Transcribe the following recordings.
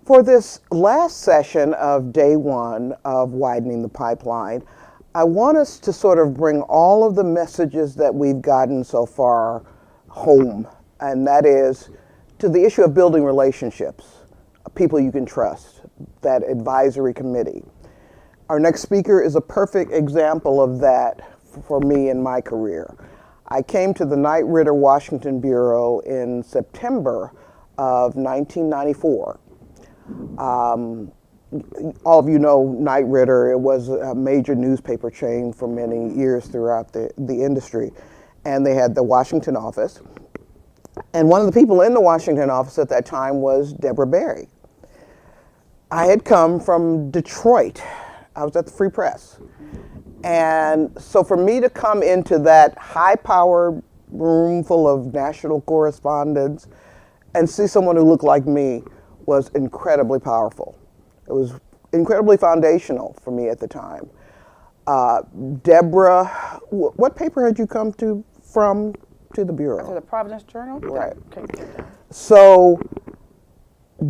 For this last session of day one of Widening the Pipeline, I want us to sort of bring all of the messages that we've gotten so far home, and that is to the issue of building relationships, people you can trust, that advisory committee. Our next speaker is a perfect example of that for me in my career. I came to the Knight Ridder Washington Bureau in September of 1994. All of you know Knight Ridder. It was a major newspaper chain for many years throughout the industry. And they had the Washington office. And one of the people in the Washington office at that time was Deborah Berry. I had come from Detroit. I was at the Free Press. And so for me to come into that high-powered room full of national correspondents and see someone who looked like me was incredibly powerful. It was incredibly foundational for me at the time. Deborah, what paper had you come to the Bureau? To the Providence Journal? Right. So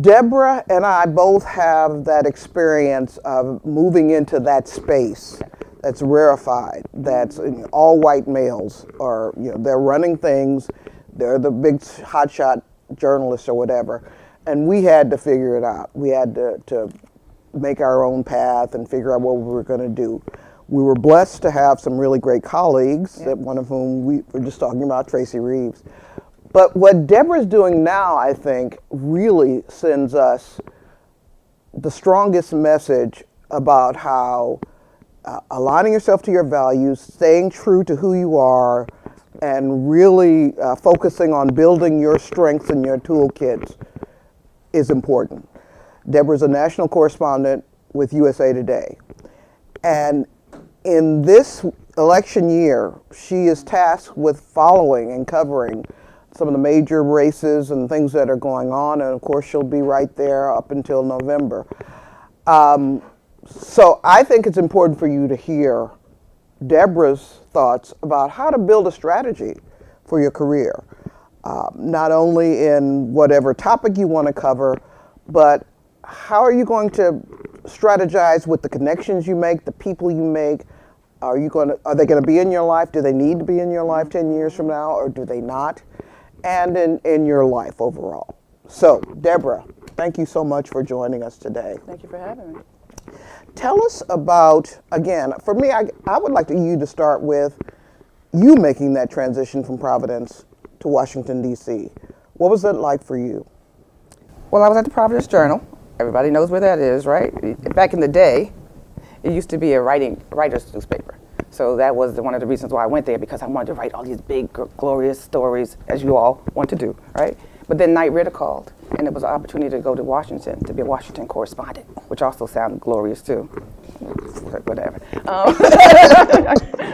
Deborah and I both have that experience of moving into that space that's rarefied, that's all white males, or they're running things, they're the big hotshot journalists or whatever. And we had to figure it out. We had to make our own path and figure out what we were going to do. We were blessed to have some really great colleagues, one of whom we were just talking about, Tracy Reeves. But what Deborah's doing now, I think, really sends us the strongest message about how aligning yourself to your values, staying true to who you are, and really focusing on building your strengths and your toolkits is important. Deborah's a national correspondent with USA Today. And in this election year, she is tasked with following and covering some of the major races and things that are going on. And of course, she'll be right there up until November. So I think it's important for you to hear Deborah's thoughts about how to build a strategy for your career. Not only in whatever topic you want to cover, but how are you going to strategize with the connections you make, the people you make? Are they going to be in your life? Do they need to be in your life 10 years from now, or do they not? And in your life overall. So, Deborah, thank you so much for joining us today. Thank you for having me. Tell us about, again, for me, I would like you to start with you making that transition from Providence to Washington, D.C. What was that like for you? Well, I was at the Providence Journal. Everybody knows where that is, right? Back in the day, it used to be a writer's newspaper. So that was one of the reasons why I went there, because I wanted to write all these big, glorious stories, as you all want to do, right? But then Knight Ridder called, and it was an opportunity to go to Washington, to be a Washington correspondent, which also sounded glorious too. Whatever.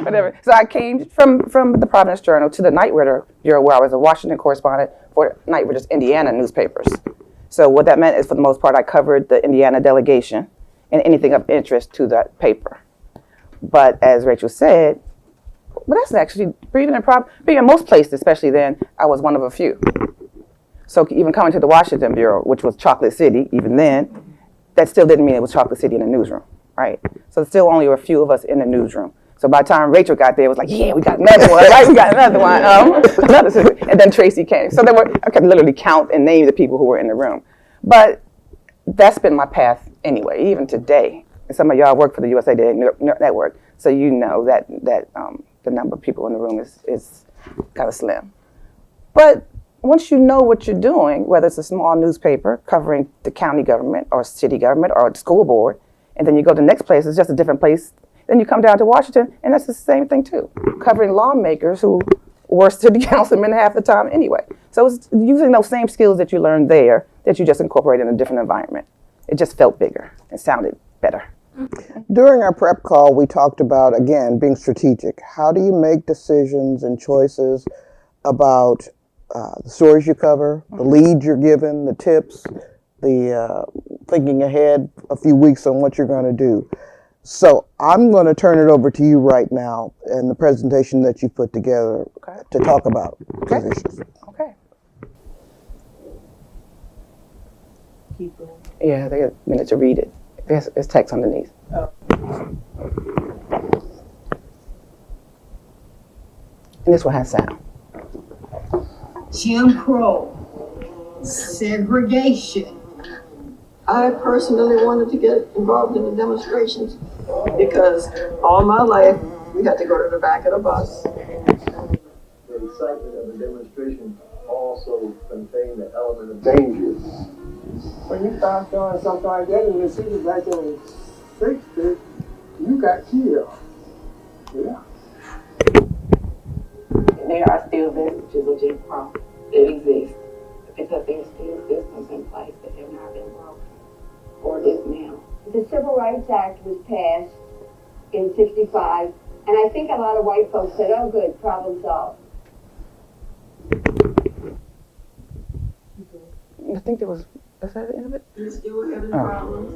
Whatever. So I came from the Providence Journal to the Knight Ridder Bureau, where I was a Washington correspondent for Knight Ridder's Indiana newspapers. So what that meant is, for the most part, I covered the Indiana delegation and anything of interest to that paper. But as Rachel said, well, that's actually, being in most places, especially then, I was one of a few. So even coming to the Washington Bureau, which was Chocolate City, even then, that still didn't mean it was Chocolate City in the newsroom, right? So still only were a few of us in the newsroom. So by the time Rachel got there, it was like, yeah, we got another one, right? We got another one. And then Tracy came. So I could literally count and name the people who were in the room. But that's been my path anyway, even today. And some of y'all work for the USA Today Network, so you know that the number of people in the room is kind of slim. But once you know what you're doing, whether it's a small newspaper covering the county government or city government or the school board, and then you go to the next place, it's just a different place. Then you come down to Washington, and that's the same thing too, covering lawmakers who were city councilmen half the time anyway. So it's using those same skills that you learned there that you just incorporate in a different environment. It just felt bigger and sounded better. During our prep call, we talked about, again, being strategic. How do you make decisions and choices about the stories you cover, the leads you're given, the tips, the thinking ahead a few weeks on what you're going to do? So I'm going to turn it over to you right now and the presentation that you put together to talk about these issues. Okay. keep going. Yeah, they get a minute to read it. There's text underneath. Oh. And this one has sound. Jim Crow, segregation. I personally wanted to get involved in the demonstrations because all my life we had to go to the back of the bus. The excitement of the demonstration also contained the element of danger. When you start doing something like that in the city back in the 60s, you got killed. Yeah. There are still vestiges of Jim Crow that exist because there's still systems in place that have not been broken or dismantled. The Civil Rights Act was passed in '65, and I think a lot of white folks said, oh good, problem solved. I think there was, is that the end of it? We're still having problems.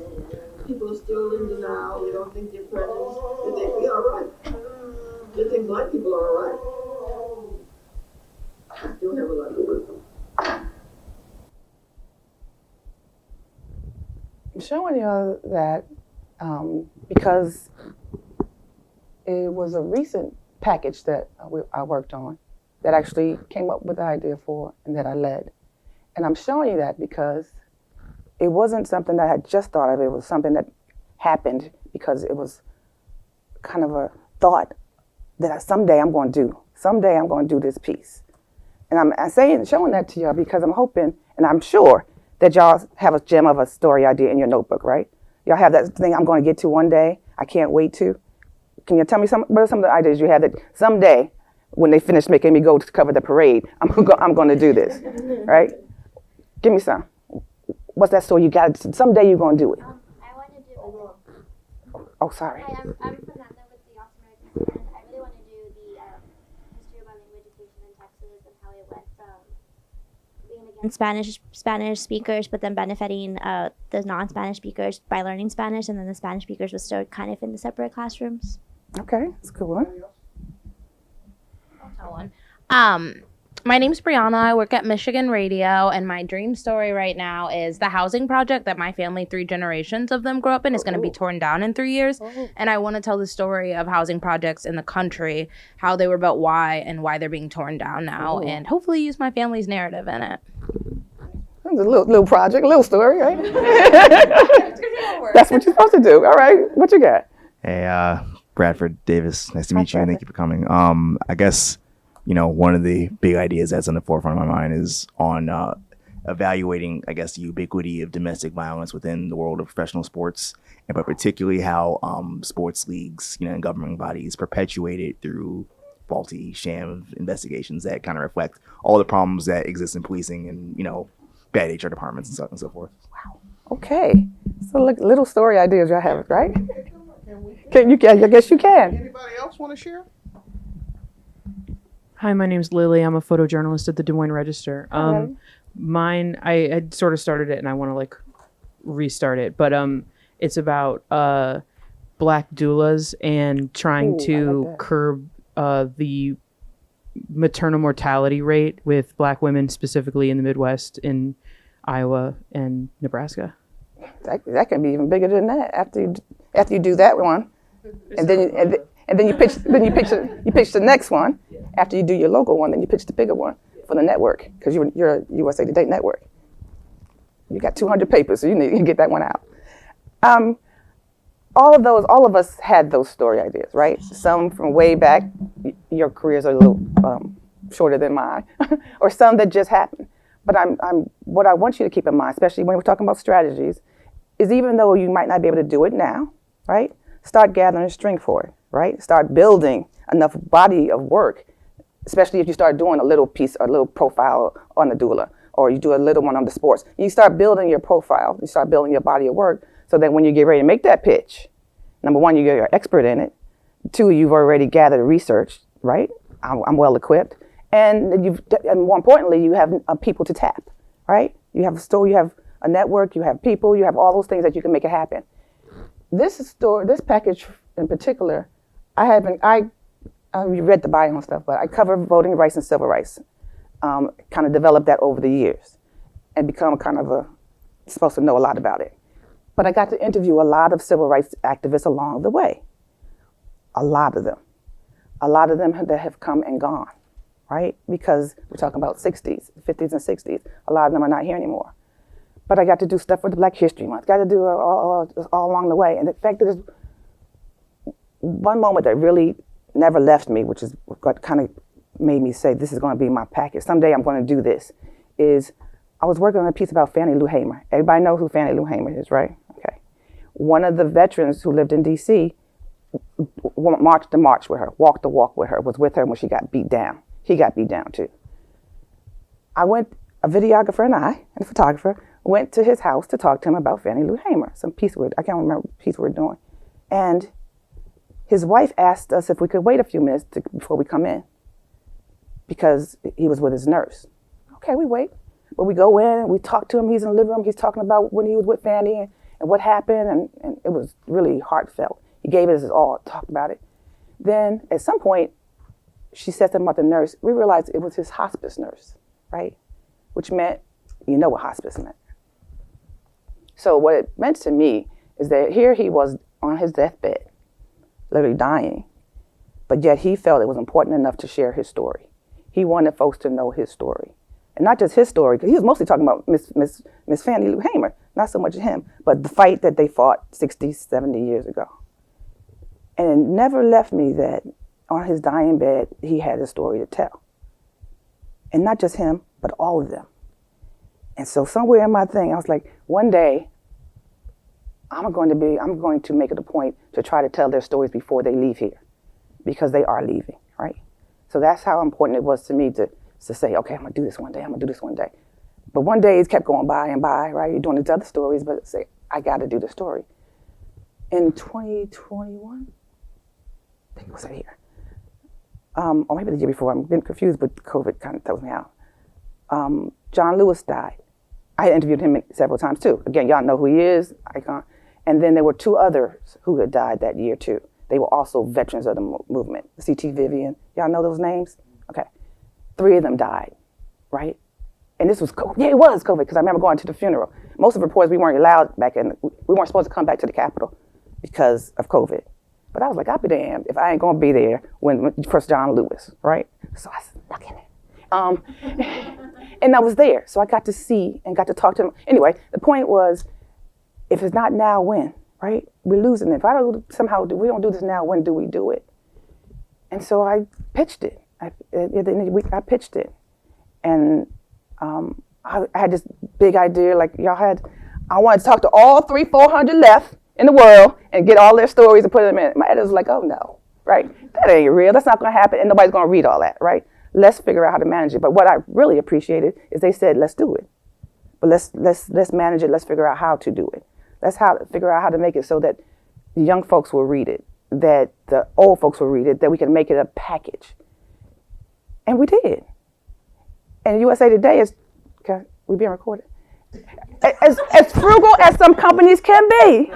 People are still in denial. They don't think they're prejudiced. They think we are right. They think black people are all right. I still have a lot to work on. I'm showing you that because it was a recent package that I worked on that actually came up with the idea for and that I led. And I'm showing you that because it wasn't something that I had just thought of. It was something that happened because it was kind of a thought that someday I'm going to do. Someday I'm going to do this piece. And I'm showing that to y'all because I'm hoping and I'm sure that y'all have a gem of a story idea in your notebook, right? Y'all have that thing I'm going to get to one day. I can't wait to. Can you tell me what are some of the ideas you have that someday, when they finish making me go to cover the parade, I'm going to do this, right? Give me some. What's that story you got? Someday you're going to do it. I want to do. Oh, sorry. Hi, I'm Fernanda with the Austin American Center. I really want to do the history of bilingual education in Texas and how it went from being against Spanish speakers, but then benefiting the non-Spanish speakers by learning Spanish, and then the Spanish speakers were still kind of in the separate classrooms. Okay, that's a good one. I'll tell one. My name's Brianna. I work at Michigan Radio, and my dream story right now is the housing project that my family, 3 generations of them grew up in, is going to be torn down in 3 years. And I want to tell the story of housing projects in the country, how they were built, why, and why they're being torn down now, and hopefully use my family's narrative in it. It's a little project, a little story, right? That's what you're supposed to do. All right, what you got? Hey, Bradford Davis. Nice to meet you, and thank you for coming. I guess, one of the big ideas that's on the forefront of my mind is on evaluating, I guess, the ubiquity of domestic violence within the world of professional sports, and but particularly how sports leagues, and governing bodies perpetuate it through faulty sham investigations that kind of reflect all the problems that exist in policing and, bad HR departments and so forth. Wow. Okay. So little story ideas y'all have, right? I guess you can. Anybody else want to share? Hi, my name's Lily. I'm a photojournalist at the Des Moines Register. Mine, I had sort of started it and I want to restart it, but it's about black doulas and trying to curb the maternal mortality rate with black women, specifically in the Midwest, in Iowa and Nebraska. That can be even bigger than that after you do that one, and then you pitch the next one. After you do your local one, then you pitch the bigger one for the network, because you're a USA Today network. You got 200 papers, so you need to get that one out. All of us had those story ideas, right? Some from way back. Your careers are a little shorter than mine, or some that just happened. But what I want you to keep in mind, especially when we're talking about strategies, is even though you might not be able to do it now, right? Start gathering strength for it, right? Start building enough body of work, especially if you start doing a little piece, a little profile on the doula, or you do a little one on the sports. You start building your profile, you start building your body of work, so that when you get ready to make that pitch, number one, you're an expert in it. 2, you've already gathered research, right? I'm well equipped. And more importantly, you have people to tap, right? You have a story, you have a network, you have people, you have all those things that you can make it happen. This package in particular, I read the bio and stuff, but I cover voting rights and civil rights. Kind of developed that over the years and become kind of supposed to know a lot about it. But I got to interview a lot of civil rights activists along the way. A lot of them. A lot of them that have come and gone, right? Because we're talking about 60s, 50s and 60s. A lot of them are not here anymore. But I got to do stuff with the Black History Month. Got to do all along the way. And the fact that there's one moment that really never left me, which is what kind of made me say, this is going to be my package. Someday I'm going to do this, is I was working on a piece about Fannie Lou Hamer. Everybody knows who Fannie Lou Hamer is, right? Okay. One of the veterans who lived in D.C. marched the march with her, walked the walk with her, was with her when she got beat down. He got beat down too. A videographer and I, and a photographer, went to his house to talk to him about Fannie Lou Hamer, some piece I can't remember the piece we were doing. And his wife asked us if we could wait a few minutes before we come in, because he was with his nurse. Okay, we wait. But we go in and we talk to him. He's in the living room. He's talking about when he was with Fannie and what happened. And it was really heartfelt. He gave it his all, talked about it. Then at some point, she said something about the nurse. We realized it was his hospice nurse, right? Which meant, you know what hospice meant. So what it meant to me is that here he was on his deathbed, literally dying, but yet he felt it was important enough to share his story. He wanted folks to know his story. And not just his story, because he was mostly talking about Miss Fannie Lou Hamer, not so much him, but the fight that they fought 60, 70 years ago. And it never left me that on his dying bed, he had a story to tell. And not just him, but all of them. And so somewhere in my thing, I was like, one day, I'm going to make it a point to try to tell their stories before they leave here, because they are leaving, right? So that's how important it was to me to say, okay, I'm gonna do this one day, I'm gonna do this one day. But one day it kept going by and by, right? You're doing these other stories, but say, I gotta do the story. In 2021, I think it was right here, or maybe the year before, I'm getting confused, but COVID kind of throws me out. John Lewis died. I had interviewed him several times too. Again, y'all know who he is, icon. And then there were two others who had died that year too. They were also veterans of the movement. C.T. Vivian, y'all know those names? Okay. 3 of them died, right? And this was COVID. Yeah, it was COVID, because I remember going to the funeral. Most of the reporters, we weren't allowed back in, we weren't supposed to come back to the Capitol because of COVID. But I was like, I'll be damned if I ain't gonna be there when first John Lewis, right? So I snuck in there. And I was there, so I got to see and got to talk to him. Anyway, the point was, if it's not now, when, right? We're losing it. If I don't we don't do this now, when do we do it? And so I pitched it. At the end of the week, I pitched it. And I had this big idea, like y'all had, I wanted to talk to all 400 left in the world and get all their stories and put them in. My editor was like, oh no, right? That ain't real, that's not gonna happen, and nobody's gonna read all that, right? Let's figure out how to manage it. But what I really appreciated is they said, let's do it. But let's manage it, let's figure out how to do it. Let's figure out how to make it so that the young folks will read it, that the old folks will read it, that we can make it a package. And we did. And USA Today is, okay, we being recorded, as frugal as some companies can be.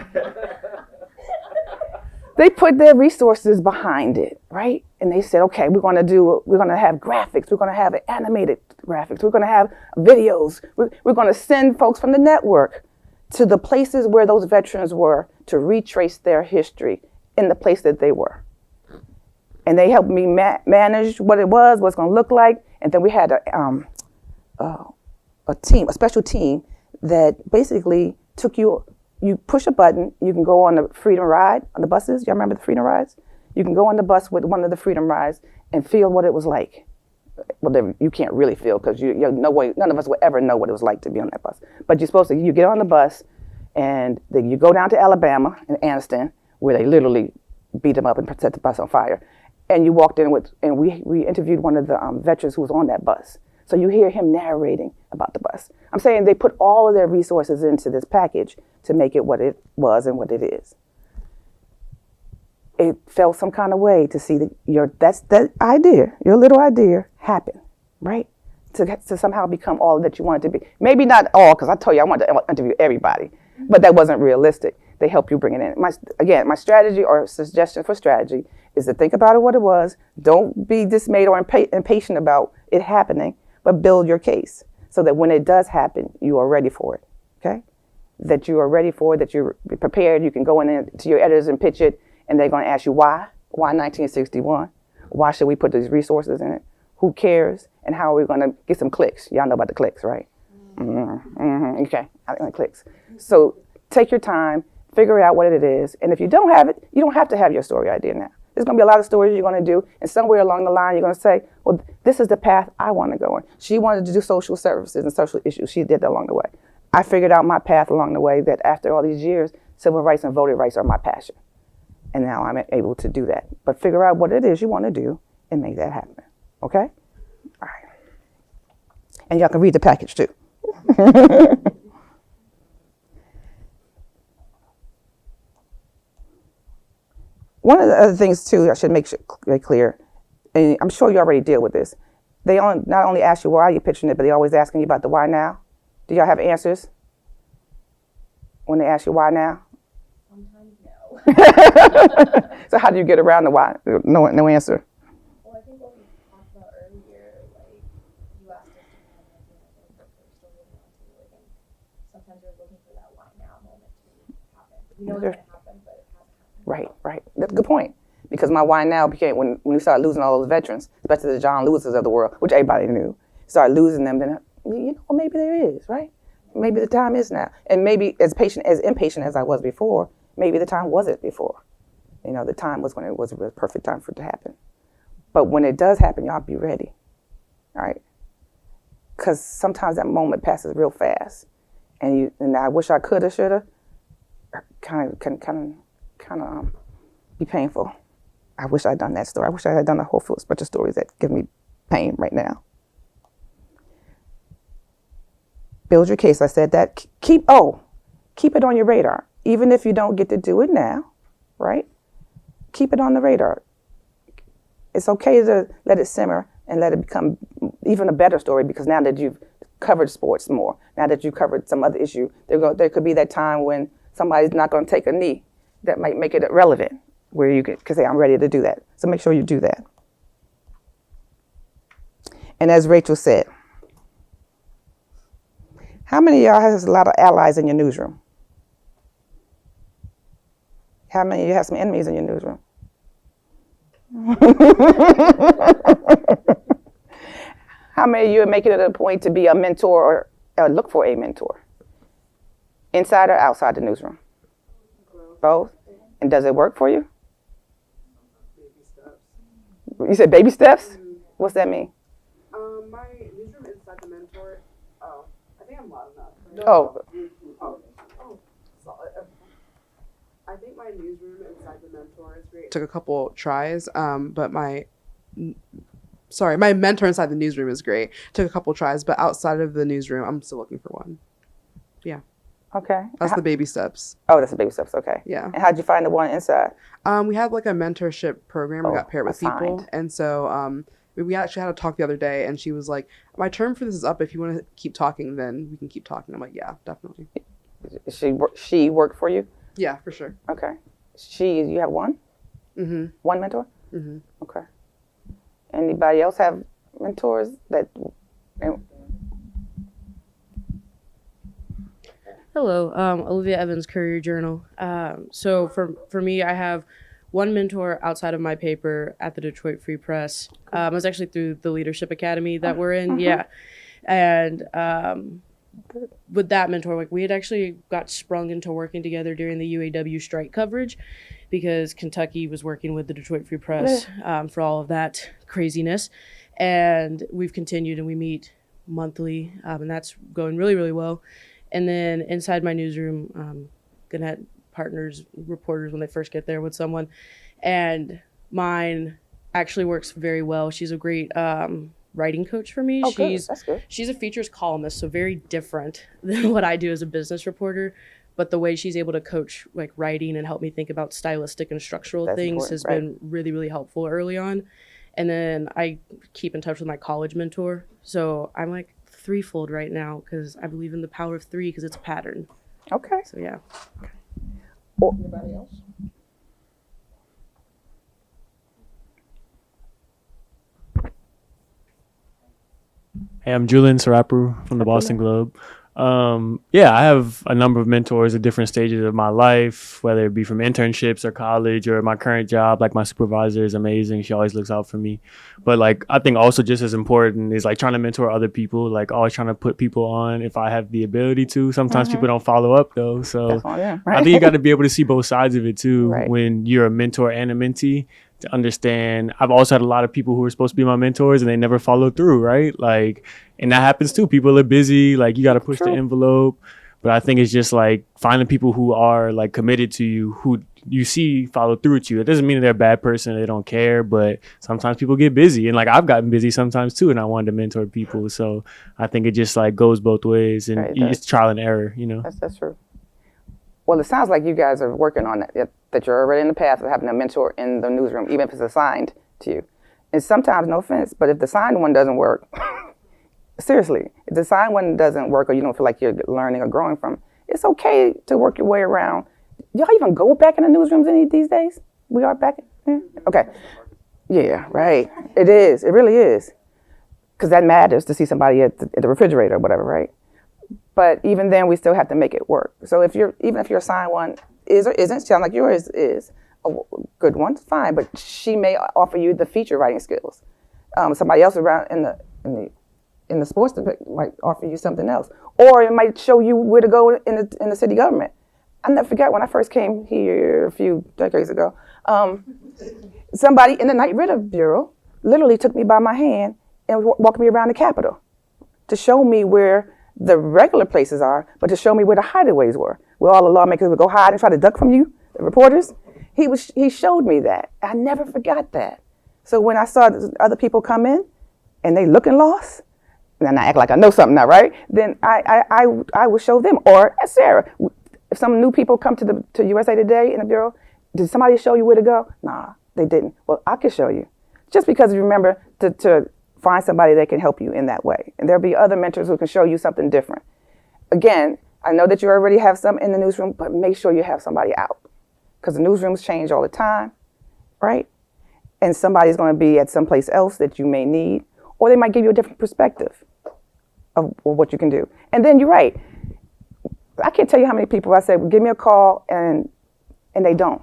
They put their resources behind it, right? And they said, okay, we're gonna have graphics, we're gonna have animated graphics, we're gonna have videos, we're gonna send folks from the network to the places where those veterans were to retrace their history in the place that they were. And they helped me manage what it was, what it's gonna look like. And then we had a special team that basically took you push a button, you can go on the Freedom Ride on the buses. Y'all remember the Freedom Rides? You can go on the bus with one of the Freedom Rides and feel what it was like. Well, you can't really feel, because none of us would ever know what it was like to be on that bus. But you get on the bus and then you go down to Alabama and Anniston, where they literally beat them up and set the bus on fire. And you walked in and we interviewed one of the veterans who was on that bus. So you hear him narrating about the bus. I'm saying they put all of their resources into this package to make it what it was and what it is. It felt some kind of way to see that idea, your little idea, happen, right? To somehow become all that you wanted to be. Maybe not all, because I told you I wanted to interview everybody, but that wasn't realistic. They help you bring it in. My strategy or suggestion for strategy is to think about what it was. Don't be dismayed or impatient about it happening, but build your case so that when it does happen, you are ready for it, okay? that you are ready for, that you're prepared. You can go in there to your editors and pitch it, and they're going to ask you why. Why 1961? Why should we put these resources in it? Who cares? And how are we going to get some clicks? Y'all know about the clicks, right? Okay, clicks. So take your time, figure out what it is, and if you don't have it, you don't have to have your story idea now. There's going to be a lot of stories you're going to do, and somewhere along the line, you're going to say, well, this is the path I want to go in. She wanted to do social services and social issues. She did that along the way. I figured out my path along the way that after all these years, civil rights and voting rights are my passion. And now I'm able to do that. But figure out what it is you want to do and make that happen. Okay? All right. And y'all can read the package too. One of the other things too, I should make sure very clear, and I'm sure you already deal with this. They not only ask you why you're pitching it, but they're always asking you about the why now. Do y'all have answers when they ask you why now? Sometimes no. So how do you get around the why? No answer. Well, I think what we talked about earlier, like you asked us to kind of what we're still living on to, like, and sometimes you're looking for that why now moment to happen. We know it's going to happen, but it hasn't happened. Right. That's a good point. Because my why now became when we started losing all those veterans, especially the John Lewises of the world, which everybody knew, started losing them, then maybe there is, right? Maybe the time is now. And maybe as impatient as I was before, maybe the time wasn't before. The time was when it was a perfect time for it to happen. But when it does happen, y'all be ready, right? Because sometimes that moment passes real fast. And I wish I coulda, shoulda, kind of be painful. I wish I'd done that story. I wish I had done a whole bunch of stories that give me pain right now. Build your case. I said that. Keep it on your radar. Even if you don't get to do it now, right? Keep it on the radar. It's okay to let it simmer and let it become even a better story, because now that you've covered sports more, now that you've covered some other issue, there could be that time when somebody's not going to take a knee that might make it relevant, where you can say, I'm ready to do that. So make sure you do that. And as Rachel said, how many of y'all has a lot of allies in your newsroom? How many of you have some enemies in your newsroom? How many of you are making it a point to be a mentor or look for a mentor? Inside or outside the newsroom? Both? And does it work for you? Baby steps. You said baby steps? Mm-hmm. What's that mean? My newsroom inside the mentor. Oh, I think I'm loud enough. Right? Oh. I think my newsroom inside the mentor is great. Took a couple tries, but my mentor inside the newsroom is great. Took a couple tries, but outside of the newsroom, I'm still looking for one. Yeah. Okay. That's the baby steps. Oh, that's the baby steps. Okay. Yeah. And how'd you find the one inside? We had like a mentorship program. We got paired with people, and so we actually had a talk the other day, and she was like, "My term for this is up. If you want to keep talking, then we can keep talking." I'm like, "Yeah, definitely." She worked for you? Yeah, for sure. Okay. You have one? Mm-hmm. One mentor? Mm-hmm. Okay. Anybody else have mentors that? Hello, Olivia Evans, Courier Journal. So for me, I have one mentor outside of my paper at the Detroit Free Press. It was actually through the Leadership Academy that we're in. Yeah. And with that mentor, we had actually got sprung into working together during the UAW strike coverage, because Kentucky was working with the Detroit Free Press for all of that craziness. And we've continued, and we meet monthly, and that's going really, really well. And then inside my newsroom, gonna have partners, reporters when they first get there with someone. And mine actually works very well. She's a great writing coach for me. Oh, that's good. She's a features columnist, so very different than what I do as a business reporter. But the way she's able to coach writing and help me think about stylistic and structural things has been really, really helpful early on. And then I keep in touch with my college mentor. So I'm threefold right now, because I believe in the power of three, because it's a pattern. Okay. So yeah. Anybody else? Hey, I'm Julian Sarapu from the Boston Globe. Yeah, I have a number of mentors at different stages of my life, whether it be from internships or college or my current job. Like my supervisor is amazing. She always looks out for me. But like, I think also just as important is like trying to mentor other people, like always trying to put people on if I have the ability to. Sometimes people don't follow up though. So Right? I think you got to be able to see both sides of it too Right. when you're a mentor and a mentee to understand. I've also had a lot of people who were supposed to be my mentors and they never followed through, right? Like, and that happens too. People are busy, like you got to push the envelope. But I think it's just like finding people who are like committed to you, who you see follow through with you. It doesn't mean they're a bad person, they don't care, but sometimes people get busy. And like I've gotten busy sometimes too, and I wanted to mentor people. So I think it just like goes both ways, and it's trial and error, you know? That's true. Well, it sounds like you guys are working on that you're already in the path of having a mentor in the newsroom, even if it's assigned to you. And sometimes, no offense, but if the assigned one doesn't work, seriously, if the assigned one doesn't work or you don't feel like you're learning or growing from, it's okay to work your way around. Y'all even go back in the newsrooms these days? We are back? Okay. Yeah, right. It is. It really is. Because that matters to see somebody at the refrigerator or whatever, right? But even then, we still have to make it work. So even if your assigned one is or isn't, sound like yours is a good one, fine. But she may offer you the feature writing skills. Somebody else around in the sports department might offer you something else, or it might show you where to go in the city government. I never forget when I first came here a few decades ago. Somebody in the Night Ritter Bureau literally took me by my hand and walked me around the Capitol to show me where the regular places are, but to show me where the hideaways were, where all the lawmakers would go hide and try to duck from you, the reporters. He showed me that. I never forgot that. So when I saw other people come in and they looking lost, and I act like I know something now, right? Then I will show them. Or Sarah, if some new people come to USA Today in the bureau, did somebody show you where to go? Nah, they didn't. Well, I can show you. Just because you remember to find somebody that can help you in that way. And there'll be other mentors who can show you something different. Again, I know that you already have some in the newsroom, but make sure you have somebody out. Because the newsrooms change all the time, right? And somebody's going to be at someplace else that you may need, or they might give you a different perspective of what you can do. And then you're right. I can't tell you how many people I said, well, give me a call, and they don't.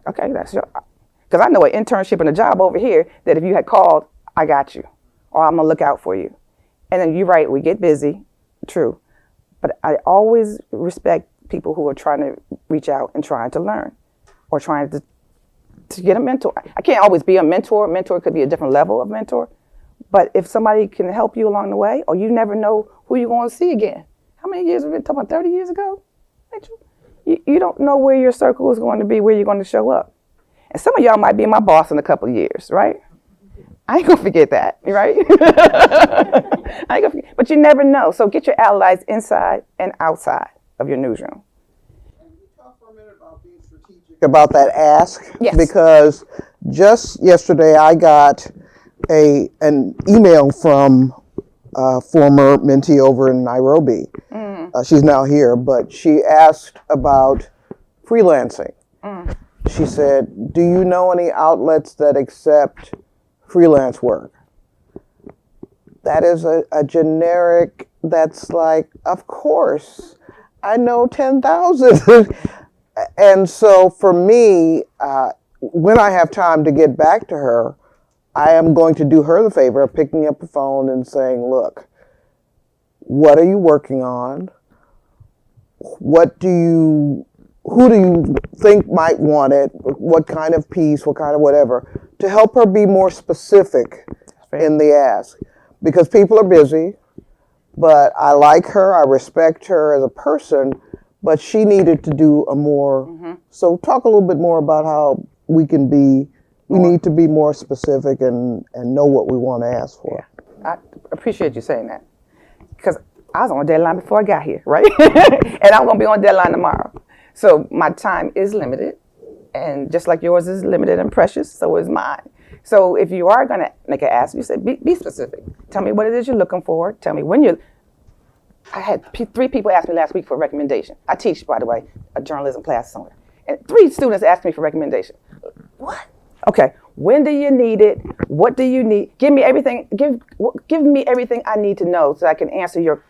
Okay, that's your, because I know an internship and a job over here that if you had called, I got you, or I'm gonna look out for you. And then you're right, we get busy, true. But I always respect people who are trying to reach out and trying to learn, or trying to get a mentor. I can't always be a mentor. Mentor could be a different level of mentor. But if somebody can help you along the way, or you never know who you're going to see again. How many years have we been talking about? 30 years ago? You don't know where your circle is going to be, where you're going to show up. And some of y'all might be my boss in a couple of years, right? I ain't going to forget that, right? I ain't gonna forget. But you never know. So get your allies inside and outside of your newsroom. About that ask, yes. Because just yesterday I got an email from a former mentee over in Nairobi. She's now here, but she asked about freelancing. She said, do you know any outlets that accept freelance work? That is a generic, that's like, of course, I know 10,000. And so for me, when I have time to get back to her, I am going to do her the favor of picking up the phone and saying, look, what are you working on? Who do you think might want it? What kind of piece, what kind of whatever, to help her be more specific in the ask. Because people are busy, but I like her, I respect her as a person, but she needed to do a more, so talk a little bit more about how we need to be more specific and know what we want to ask for. Yeah. I appreciate you saying that. Because I was on a deadline before I got here, right? And I'm going to be on deadline tomorrow. So my time is limited. And just like yours is limited and precious, so is mine. So if you are going to make an ask, you say, be specific. Tell me what it is you're looking for. Tell me when you're... I had 3 people ask me last week for a recommendation. I teach, by the way, a journalism class somewhere. And 3 students asked me for recommendation. What? Okay, when do you need it? What do you need? Give me everything. Give me everything I need to know so I can answer your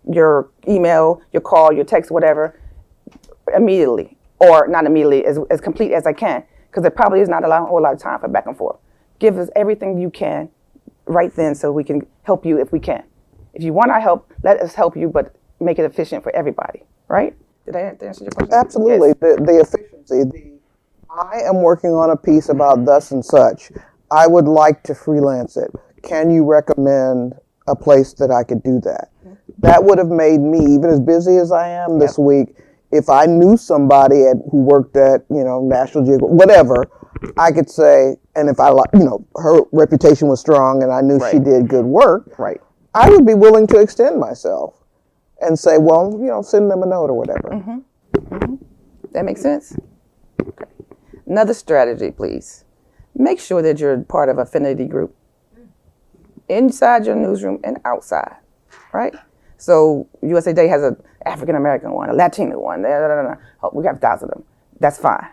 your email, your call, your text, whatever, immediately, or not immediately, as complete as I can, because there probably is not a whole lot of time for back and forth. Give us everything you can right then so we can help you if we can. If you want our help, let us help you, but make it efficient for everybody, right? Did I answer your question? Absolutely. Yes. The efficiency. I am working on a piece about thus and such. I would like to freelance it. Can you recommend a place that I could do that? That would have made me, even as busy as I am this week, if I knew somebody who worked at, National Geographic, whatever, I could say, and if I, her reputation was strong and I knew she did good work, I would be willing to extend myself and say, well, send them a note or whatever. That makes sense? Okay. Another strategy, please. Make sure that you're part of an affinity group inside your newsroom and outside, right? So USA Today has an African American one, a Latino one. Oh, we have 1,000 of them. That's fine.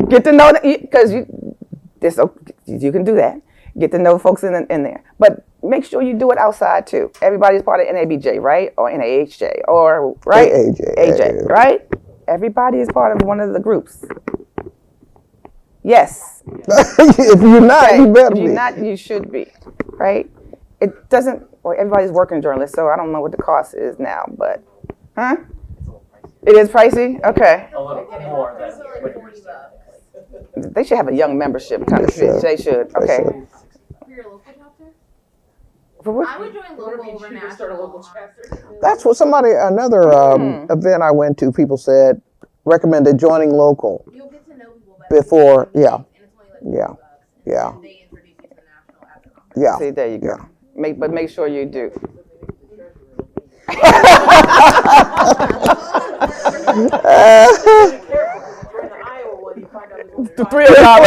Get to know, because you can do that. Get to know folks in there. But make sure you do it outside too. Everybody's part of NABJ, right? Or NAHJ, or, right? AJ, right? Everybody is part of one of the groups. Yes. If you're not, you better be. If you're not, you should be, right? It doesn't, everybody's working journalists, so I don't know what the cost is now, but, It is pricey? Okay. A little more than what you were saying. They should have a young membership kind of thing. They should. Okay. For your local chapter? For what? I would join local over national. That's what another event I went to, people said, recommended joining local. You'll get to know people better. Before, yeah. And it's only like $2, Yeah. and they introduce you to the national at the conference. See, there you go. But make sure you do. The 3 of y'all,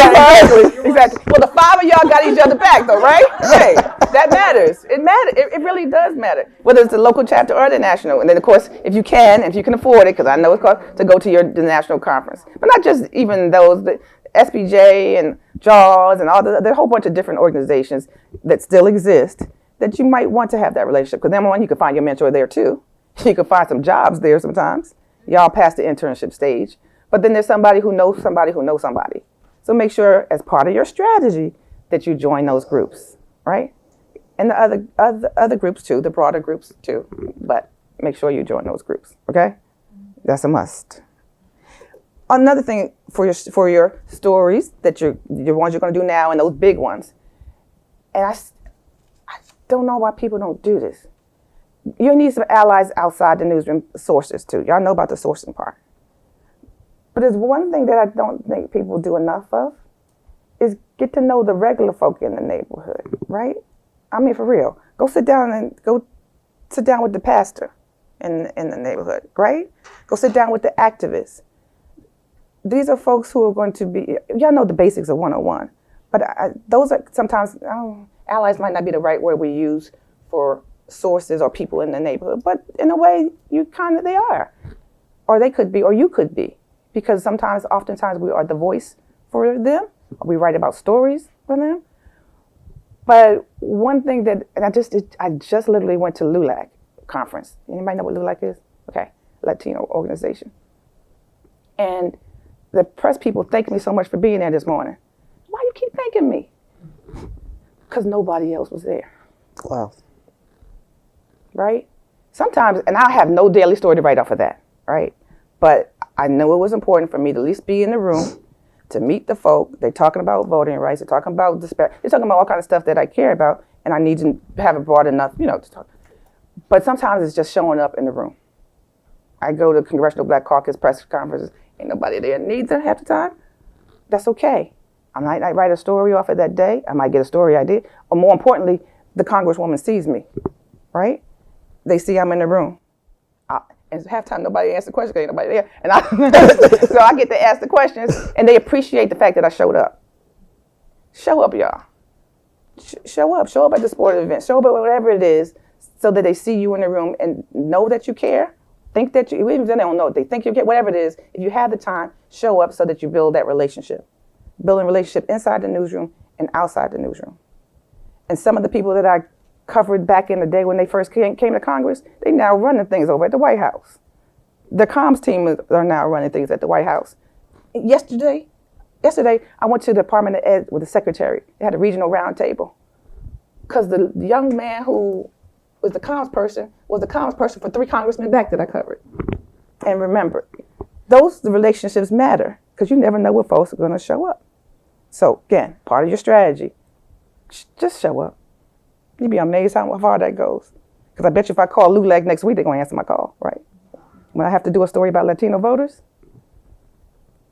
exactly. Well, the 5 of y'all got each other back, though, right? Hey, that matters. It matters. It really does matter, whether it's the local chapter or the national. And then, of course, if you can afford it, because I know it's called to go to the national conference, but not just even those, the SBJ and JAWS and all there's a whole bunch of different organizations that still exist that you might want to have that relationship. Because number one, you can find your mentor there too. You can find some jobs there sometimes. Y'all past the internship stage. But then there's somebody who knows somebody who knows somebody. So make sure as part of your strategy that you join those groups, right? And the other groups too, the broader groups too. But make sure you join those groups, okay? That's a must. Another thing for your stories that your ones you're going to do now and those big ones. And I don't know why people don't do this. You need some allies outside the newsroom, sources too. Y'all know about the sourcing part. But there's one thing that I don't think people do enough of is get to know the regular folk in the neighborhood, right? I mean, for real. Go sit down with the pastor in the neighborhood, right? Go sit down with the activists. These are folks who are going to be, y'all know the basics of 101, but those are sometimes, allies might not be the right word we use for sources or people in the neighborhood, but in a way, they are. Or they could be, or you could be. Because oftentimes we are the voice for them. We write about stories for them. But one thing that, and I just literally went to LULAC conference. Anybody know what LULAC is? Okay, Latino organization. And the press people thanked me so much for being there this morning. Why you keep thanking me? Because nobody else was there. Wow. Right? Sometimes, and I have no daily story to write off of that, right? But I know it was important for me to at least be in the room, to meet the folk. They're talking about voting rights. They're talking about despair. They're talking about all kinds of stuff that I care about, and I need to have it broad enough, to talk. But sometimes it's just showing up in the room. I go to Congressional Black Caucus press conferences. Ain't nobody there neither half the time. That's okay. I might write a story off of that day. I might get a story idea. Or more importantly, the Congresswoman sees me, right? They see I'm in the room. And half time nobody answered the question because ain't nobody there. And so I get to ask the questions, and they appreciate the fact that I showed up. Show up, y'all. Show up. Show up at the sporting event. Show up at whatever it is, so that they see you in the room and know that you care. Think that you, even if they don't know, they think you care. Whatever it is, if you have the time, show up so that you build that relationship. Building a relationship inside the newsroom and outside the newsroom. And some of the people that I covered back in the day when they first came to Congress, they now running things over at the White House. The comms team are now running things at the White House. Yesterday, I went to the Department of Ed with the secretary. They had a regional roundtable. Because the young man who was the comms person for 3 congressmen back that I covered. And remember, those relationships matter because you never know what folks are going to show up. So again, part of your strategy, just show up. You'd be amazed how far that goes. Because I bet you if I call LULAC next week, they're going to answer my call, right? When I have to do a story about Latino voters,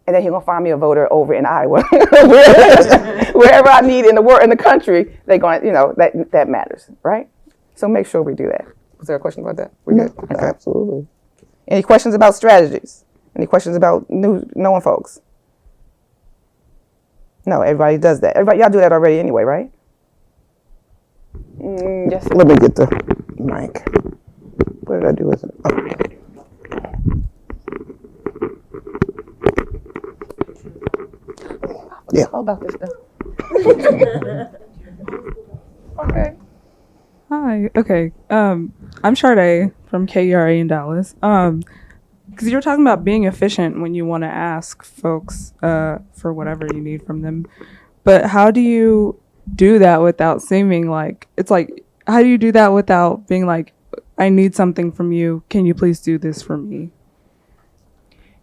and then he's going to find me a voter over in Iowa. Wherever I need in the country, they're going, that matters, right? So make sure we do that. Was there a question about that? We good? Okay. Absolutely. Any questions about strategies? Any questions about knowing folks? No, everybody does that. Y'all do that already anyway, right? Yes. Let me get the mic. What did I do with it? Oh. Yeah. How about this stuff? Okay. Hi. Okay. I'm Sharday from KERA in Dallas. Because you're talking about being efficient when you want to ask folks for whatever you need from them. But how do you do that without seeming like, how do you do that without being like, I need something from you. Can you please do this for me?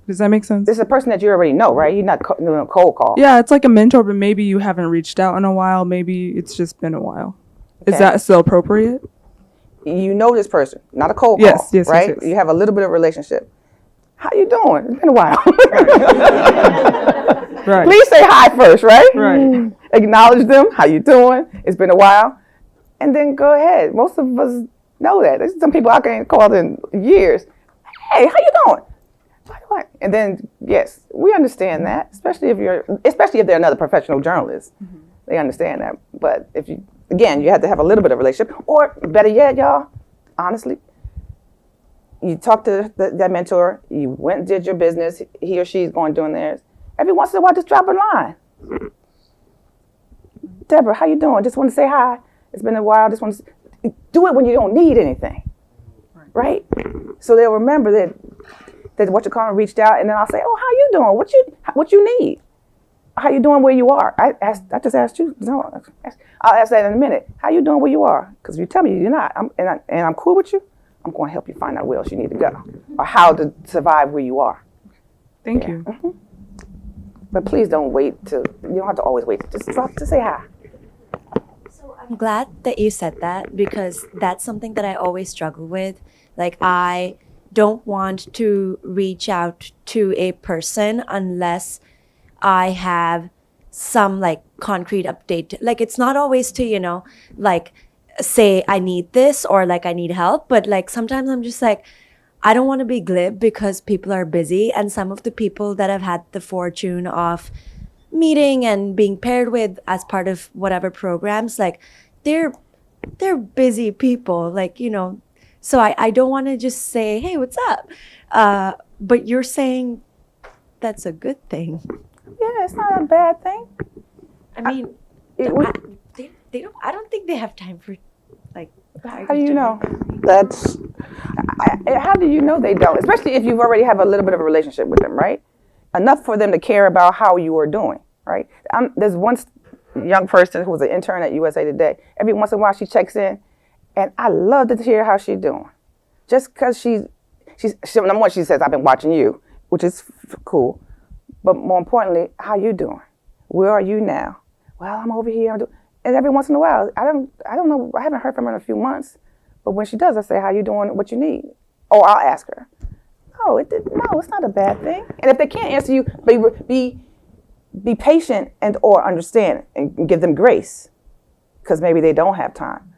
Does that make sense? This is a person that you already know, right? You're not doing a cold call. Yeah, it's like a mentor, but maybe you haven't reached out in a while. Maybe it's just been a while. Okay. Is that still appropriate? You know this person, not a cold yes, call, yes, right? Yes, yes. You have a little bit of relationship. How you doing? It's been a while. Right. Please say hi first, right? Right. Acknowledge them. How you doing? It's been a while. And then go ahead. Most of us know that. There's some people I can't call in years. Hey, how you doing? What? And then, yes, we understand that, especially if they're another professional journalist. Mm-hmm. They understand that. But if you have to have a little bit of relationship, or better yet, y'all, honestly, you talk to that mentor, you went and did your business, he or she's going doing theirs. Every once in a while, just drop a line. Deborah, how you doing? Just want to say hi. It's been a while. Just want to do it when you don't need anything, right? So they'll remember that what you call reached out, and then I'll say, oh, how you doing? What you need? How you doing where you are? I just asked you. No, I'll ask that in a minute. How you doing where you are? Because if you tell me you're not, and I'm cool with you, I'm going to help you find out where else you need to go or how to survive where you are. Thank you. Mm-hmm. But please don't wait you don't have to always wait. Just drop to say hi. So I'm glad that you said that because that's something that I always struggle with. Like I don't want to reach out to a person unless I have some like concrete update. Like it's not always to, like say I need this or like I need help, but like sometimes I'm just like, I don't want to be glib because people are busy, and some of the people that I've had the fortune of meeting and being paired with as part of whatever programs, like they're busy people, like, so I don't want to just say, hey, what's up? But you're saying that's a good thing. Yeah, it's not a bad thing. I mean, they don't. I don't think they have time for, like. How do you know? That's. How do you know they don't? Especially if you already have a little bit of a relationship with them, right? Enough for them to care about how you are doing, right? There's one young person who was an intern at USA Today. Every once in a while, she checks in, and I love to hear how she's doing. Just because she's number one, she says, "I've been watching you," which is cool. But more importantly, how you doing? Where are you now? Well, I'm over here. And every once in a while, I don't know. I haven't heard from her in a few months. But when she does, I say, how you doing? What you need? Or I'll ask her. No, it's not a bad thing. And if they can't answer you, be patient and or understand and give them grace. Because maybe they don't have time.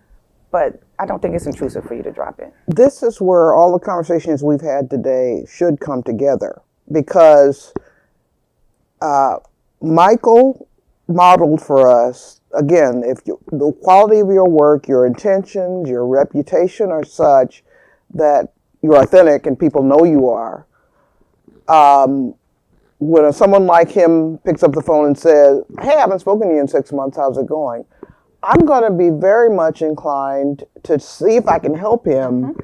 But I don't think it's intrusive for you to drop in. This is where all the conversations we've had today should come together. Because Michael modeled for us, again, if the quality of your work, your intentions, your reputation are such that you're authentic and people know you are, when someone like him picks up the phone and says, hey, I haven't spoken to you in 6 months, how's it going? I'm going to be very much inclined to see if I can help him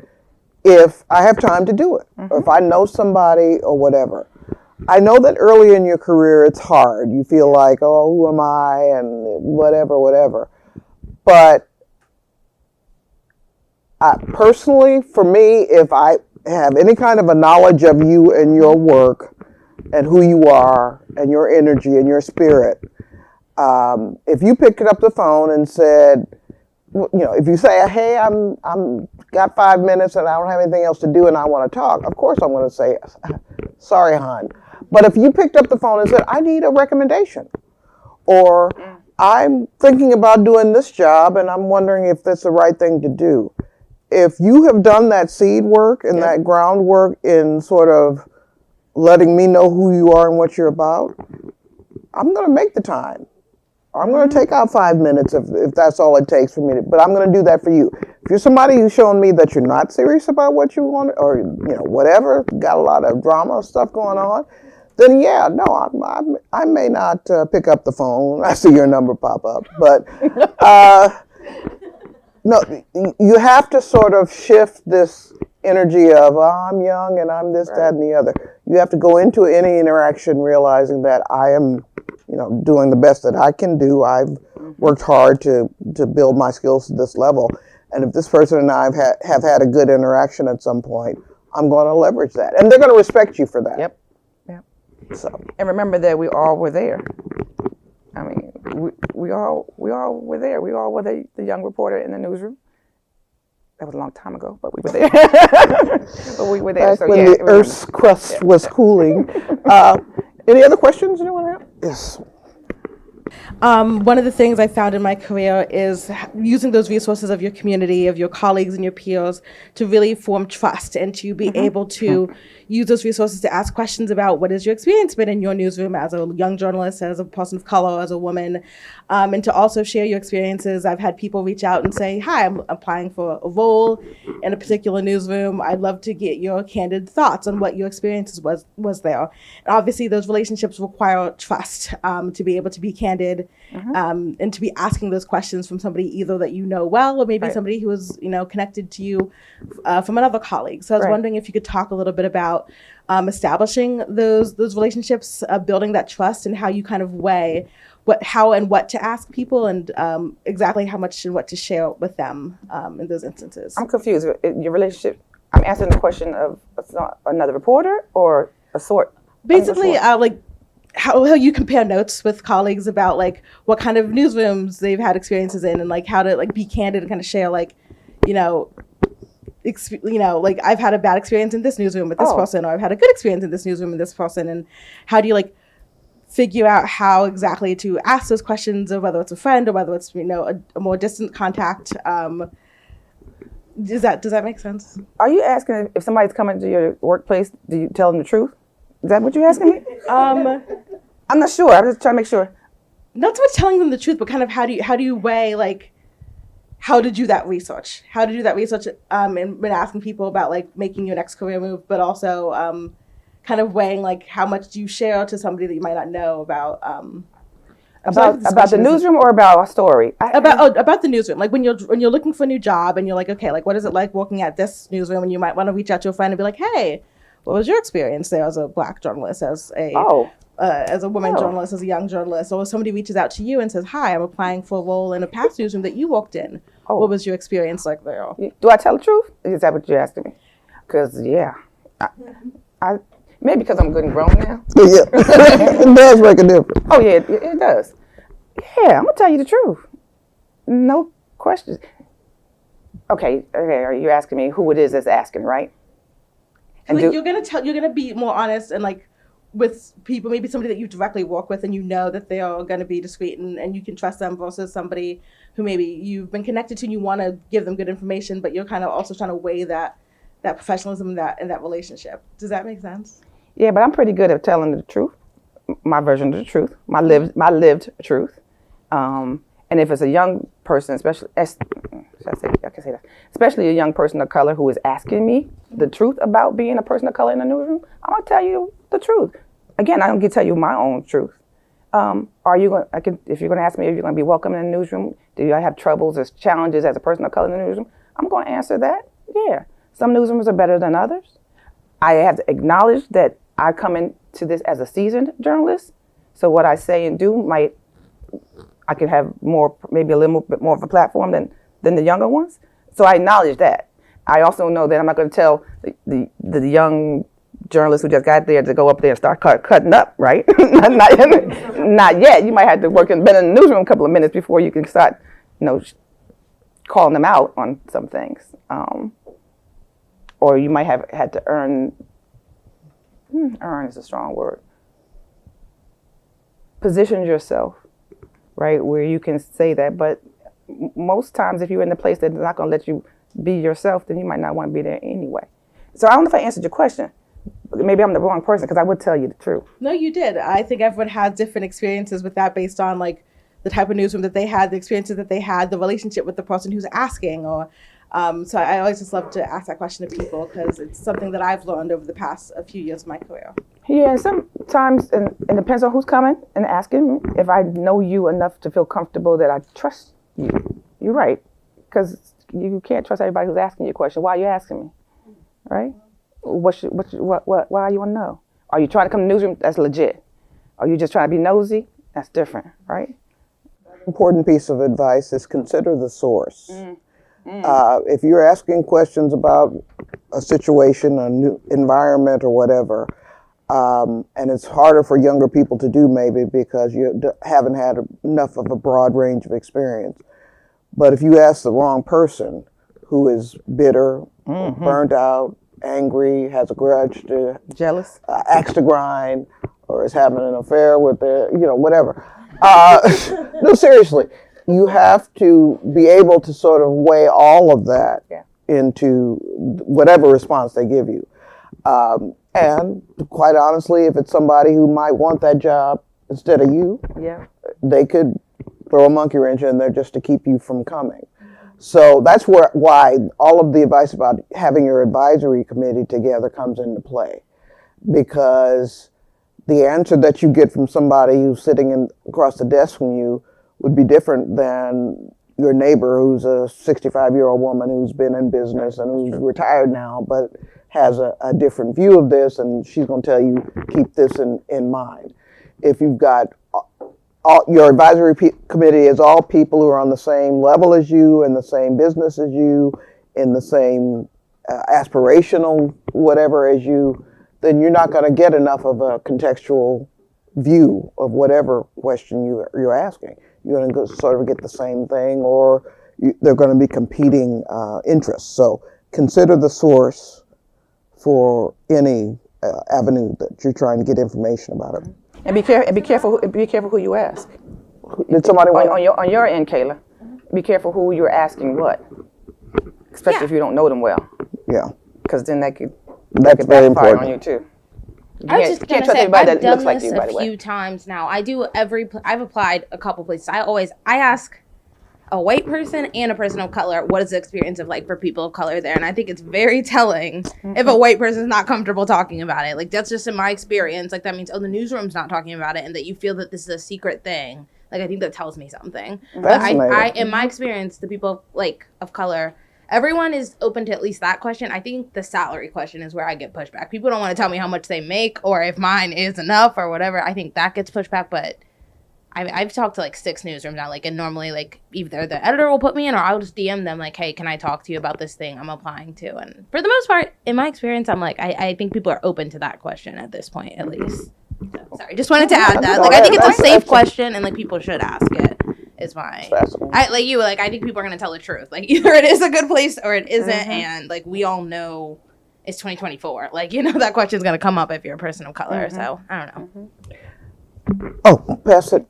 if I have time to do it, or if I know somebody or whatever. I know that early in your career it's hard. You feel like, oh, who am I, and whatever. But personally, for me, if I have any kind of a knowledge of you and your work and who you are and your energy and your spirit, if you picked up the phone and said, if you say, hey, I'm got 5 minutes and I don't have anything else to do and I want to talk, of course I'm going to say, sorry, hon. But if you picked up the phone and said, I need a recommendation, or I'm thinking about doing this job and I'm wondering if that's the right thing to do. If you have done that seed work and that groundwork in sort of letting me know who you are and what you're about, I'm going to make the time. I'm going to take out 5 minutes if that's all it takes for me but I'm going to do that for you. If you're somebody who's showing me that you're not serious about what you want, or whatever, got a lot of drama stuff going on, then I may not pick up the phone. I see your number pop up, but no, you have to sort of shift this energy of I'm young and I'm this, that, and the other. You have to go into any interaction realizing that I am doing the best that I can do. I've worked hard to build my skills to this level. And if this person and I have had a good interaction at some point, I'm going to leverage that. And they're going to respect you for that. Yep. So. And remember that we all were there. I mean, we all were there. We all were the young reporter in the newsroom. That was a long time ago, but we were there. But we were there. Back when the Earth's crust was cooling. Any other questions anyone have? Yes. One of the things I found in my career is using those resources of your community, of your colleagues and your peers to really form trust and to be able to use those resources to ask questions about what has your experience been in your newsroom as a young journalist, as a person of color, as a woman, and to also share your experiences. I've had people reach out and say, hi, I'm applying for a role in a particular newsroom. I'd love to get your candid thoughts on what your experiences was there. And obviously those relationships require trust to be able to be candid and to be asking those questions from somebody either that you know well, or maybe somebody who is connected to you from another colleague. So I was wondering if you could talk a little bit about establishing those relationships, building that trust, and how you kind of weigh how and what to ask people, and exactly how much and what to share with them in those instances. I'm confused. Your relationship, I'm answering the question of another reporter or a sort? Basically, like how you compare notes with colleagues about like what kind of newsrooms they've had experiences in, and like how to like be candid and kind of share like, like I've had a bad experience in this newsroom with this person, or I've had a good experience in this newsroom with this person, and how do you like figure out how exactly to ask those questions, or whether it's a friend or whether it's a more distant contact. Does that make sense? Are you asking if somebody's coming to your workplace, do you tell them the truth? Is that what you're asking me? I'm not sure. I'm just trying to make sure. Not so much telling them the truth, but kind of how do you weigh like how to do that research? How to do that research and when asking people about like making your next career move, but also kind of weighing like how much do you share to somebody that you might not know about about the newsroom or about a story? About the newsroom. Like when you're looking for a new job and you're like, okay, like what is it like working at this newsroom? And you might want to reach out to a friend and be like, hey, what was your experience there as a Black journalist, as a woman journalist, as a young journalist? Or somebody reaches out to you and says, hi, I'm applying for a role in a past newsroom that you worked in. What was your experience like there? Do I tell the truth? Is that what you're asking me? Because, I maybe because I'm good and grown now. Yeah, it does make a difference. Oh, yeah, it does. Yeah, I'm going to tell you the truth. No questions. Okay, are you asking me who it is that's asking, right? And like you're gonna be more honest and like with people, maybe somebody that you directly work with and you know that they are gonna be discreet and you can trust them, versus somebody who maybe you've been connected to and you want to give them good information, but you're kind of also trying to weigh that professionalism in that relationship. Does that make sense? Yeah, but I'm pretty good at telling the truth, my version of the truth, my lived truth. And if it's a young person, especially a young person of color who is asking me the truth about being a person of color in the newsroom, I'm gonna tell you the truth. Again, I don't get to tell you my own truth. Are you going? If you're going to ask me if you're going to be welcome in the newsroom, do I have troubles or challenges as a person of color in the newsroom? I'm going to answer that. Yeah, some newsrooms are better than others. I have to acknowledge that I come into this as a seasoned journalist, so what I say and do I can have more, maybe a little bit more of a platform than the younger ones. So I acknowledge that. I also know that I'm not going to tell the young journalists who just got there to go up there and start cutting up, right? not yet. You might have to been in the newsroom a couple of minutes before you can start, calling them out on some things. Or you might have had to earn is a strong word. Position yourself, right, where you can say that. But most times if you're in a place that's not going to let you be yourself, then you might not want to be there anyway. So I don't know if I answered your question. Maybe I'm the wrong person because I would tell you the truth. No, you did. I think everyone had different experiences with that based on like the type of newsroom that they had, the experiences that they had, the relationship with the person who's asking. Or so I always just love to ask that question to people because it's something that I've learned over the past few years of my career. Yeah, and sometimes it depends on who's coming and asking. If I know you enough to feel comfortable that I trust you, you're right. Because you can't trust everybody who's asking you a question. Why are you asking me? Right? Why you want to know? Are you trying to come to the newsroom? That's legit. Are you just trying to be nosy? That's different, right? Important piece of advice is consider the source. If you're asking questions about a situation, a new environment or whatever, and it's harder for younger people to do maybe because you haven't had enough of a broad range of experience. But if you ask the wrong person who is bitter, burnt out, angry, has a grudge, jealous, axe to grind, or is having an affair with their, whatever. No, seriously, you have to be able to sort of weigh all of that into whatever response they give you. And quite honestly, if it's somebody who might want that job instead of you, they could throw a monkey wrench in there just to keep you from coming. So that's why all of the advice about having your advisory committee together comes into play. Because the answer that you get from somebody who's sitting across the desk from you would be different than your neighbor who's a 65-year-old woman who's been in business and who's retired now, but has a different view of this, and she's going to tell you, keep this in mind. If you've got your advisory committee is all people who are on the same level as you, in the same business as you, in the same aspirational whatever as you, then you're not going to get enough of a contextual view of whatever question you're asking. You're going to sort of get the same thing, or they're going to be competing interests. So consider the source for any avenue that you're trying to get information about it. And be careful who you ask. Did somebody want on your end, Kayla? Be careful who you're asking what, especially if you don't know them well. Yeah. Because then that could very backfire important on you too. I was just gonna trust say, anybody I've that looks done like this you, by the a way. few times now. I've applied a couple places. I ask a white person and a person of color, what is the experience of like for people of color there? And I think it's very telling if a white person's not comfortable talking about it. Like that's just in my experience. Like that means, the newsroom's not talking about it, and that you feel that this is a secret thing. Like I think that tells me something. But I in my experience, the people of color, everyone is open to at least that question. I think the salary question is where I get pushback. People don't want to tell me how much they make or if mine is enough or whatever. I think that gets pushed back, but I've talked to like 6 newsrooms now, and normally either the editor will put me in or I'll just DM them hey, can I talk to you about this thing I'm applying to? And for the most part, in my experience, I'm I think people are open to that question at this point, at least. So, sorry, just wanted to add that. I think it's a safe question and people should ask it. Is my I think people are gonna tell the truth. Either it is a good place or it isn't, and we all know it's 2024. That question's gonna come up if you're a person of color. So I don't know. Oh, pass it.